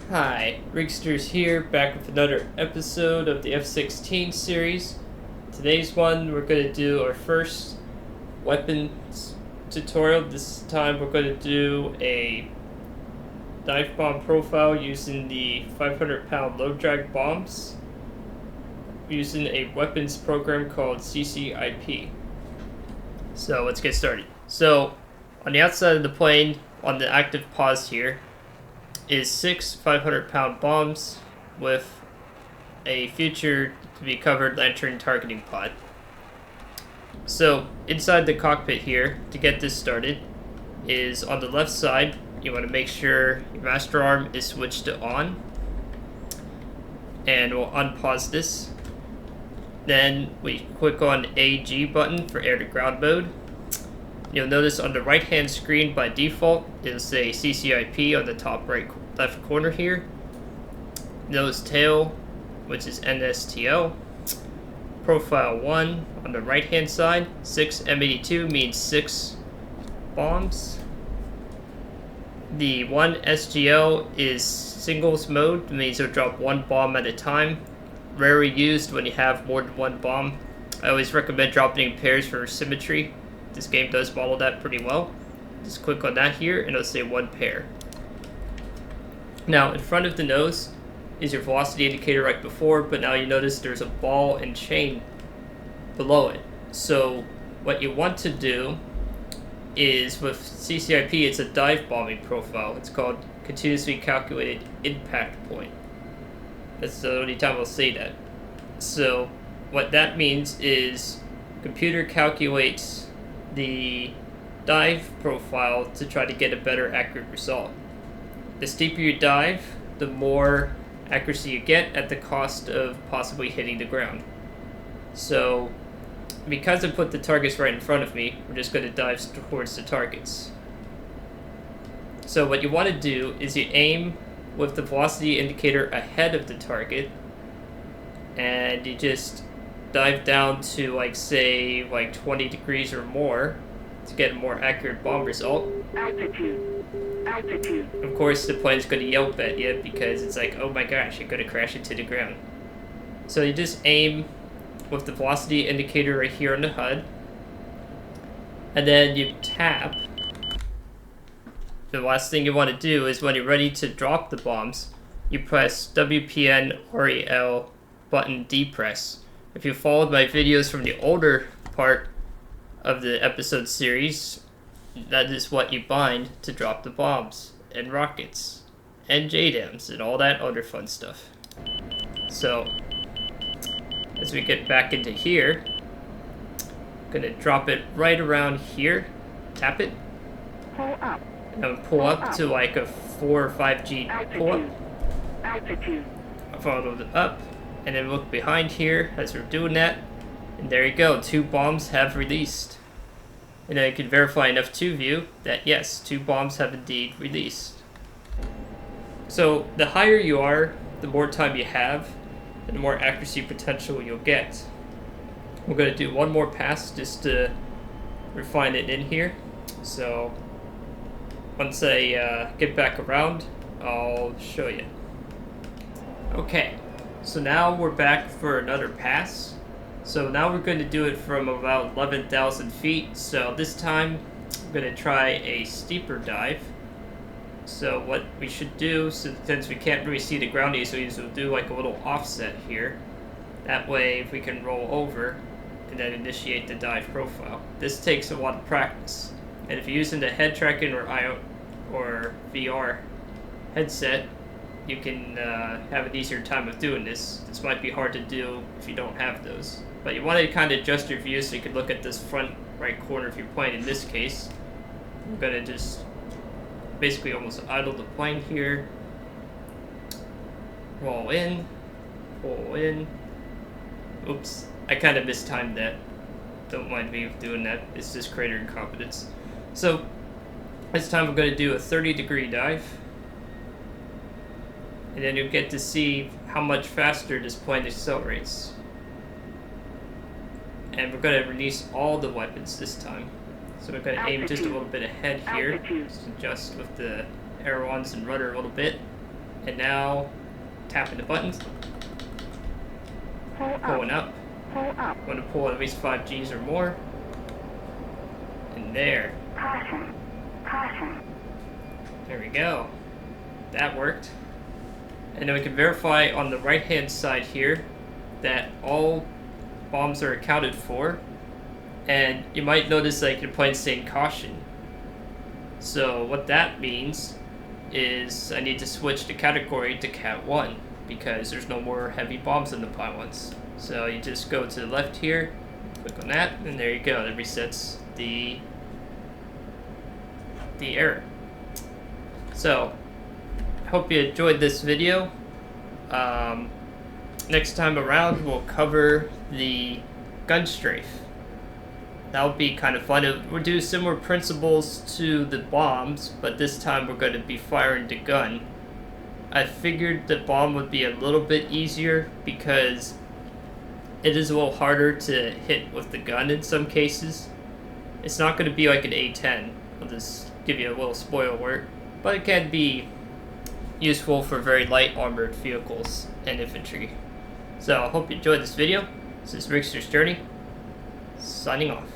Hi, Rigsters here, back with another episode of the F-16 series. Today's one, we're going to do our first weapons tutorial. This time we're going to do a dive bomb profile using the 500-pound low drag bombs using a weapons program called CCIP. So let's get started. So on the outside of the plane, on the active pause here, is 6 500-pound bombs with a future to be covered lantern targeting pod. So inside the cockpit here, to get this started, is on the left side, you want to make sure your master arm is switched to on, and we'll unpause this. Then we click on AG button for air to ground mode. You'll notice on the right hand screen by default it'll say CCIP on the top right left corner here. Nose tail, which is NSTL. Profile 1 on the right hand side. 6 M82 means 6 bombs. The 1 SGL is singles mode, means you'll drop 1 bomb at a time. Rarely used when you have more than 1 bomb. I always recommend dropping in pairs for symmetry. This game does model that pretty well. Just click on that here and it'll say 1 pair. Now in front of the nose is your velocity indicator right before, but now you notice there's a ball and chain below it. So what you want to do is, with CCIP, it's a dive bombing profile. It's called continuously calculated impact point. That's the only time I'll say that. So what that means is computer calculates the dive profile to try to get a better accurate result. The steeper you dive, the more accuracy you get at the cost of possibly hitting the ground. So because I put the targets right in front of me, we're just going to dive towards the targets. So what you want to do is you aim with the velocity indicator ahead of the target, and you just dive down to say 20 degrees or more to get a more accurate bomb result. Altitude. Of course the plane's going to yelp at you because it's like, oh my gosh, you're going to crash into the ground. So you just aim with the velocity indicator right here on the HUD, and then you tap. The last thing you want to do is when you're ready to drop the bombs, you press WPN REL button Depress. If you followed my videos from the older part of the episode series, that is what you bind to drop the bombs and rockets and JDAMs and all that other fun stuff. So as we get back into here, I'm gonna drop it right around here, tap it, pull up, and pull up to like a 4 or 5G pull up. Altitude. Follow it up, and then look behind here as we're doing that, and there you go, 2 bombs have released. And then you can verify enough to view that yes, 2 bombs have indeed released. So the higher you are, the more time you have, and the more accuracy potential you'll get. We're going to do one more pass just to refine it in here. So once I get back around, I'll show you. Okay, so now we're back for another pass. So now we're going to do it from about 11,000 feet. So this time we're going to try a steeper dive. So what we should do, since we can't really see the ground easily, is we'll do like a little offset here. That way if we can roll over and then initiate the dive profile. This takes a lot of practice. And if you're using the head tracking or VR headset, you can have an easier time of doing this. This might be hard to do if you don't have those. But you want to kind of adjust your view so you can look at this front right corner if you're playing. In this case, I'm going to just basically almost idle the plane here. Roll in, pull in. Oops, I kind of mistimed that. Don't mind me doing that. It's just creator incompetence. So this time we're going to do a 30-degree dive. And then you'll get to see how much faster this plane accelerates. And we're going to release all the weapons this time. So we're going to aim just a little bit ahead here. Just adjust with the ailerons and rudder a little bit. And now, tapping the buttons, Pull up. pulling up. Pull up. I'm going to pull at least 5 Gs or more. And there. Caution. Caution. There we go. That worked. And then we can verify on the right hand side here that all bombs are accounted for. And you might notice like your plane's saying caution. So what that means is I need to switch the category to Cat 1 because there's no more heavy bombs in the pylons. So you just go to the left here, click on that, and there you go. That resets the error. So I hope you enjoyed this video. Next time around we'll cover the gun strafe. That'll be kind of fun. We'll do similar principles to the bombs, but this time we're going to be firing the gun. I figured the bomb would be a little bit easier because it is a little harder to hit with the gun in some cases. It's not going to be like an A-10. I'll just give you a little spoiler alert. But it can be useful for very light armored vehicles and infantry. So I hope you enjoyed this video. This is Rigsters Journey, signing off.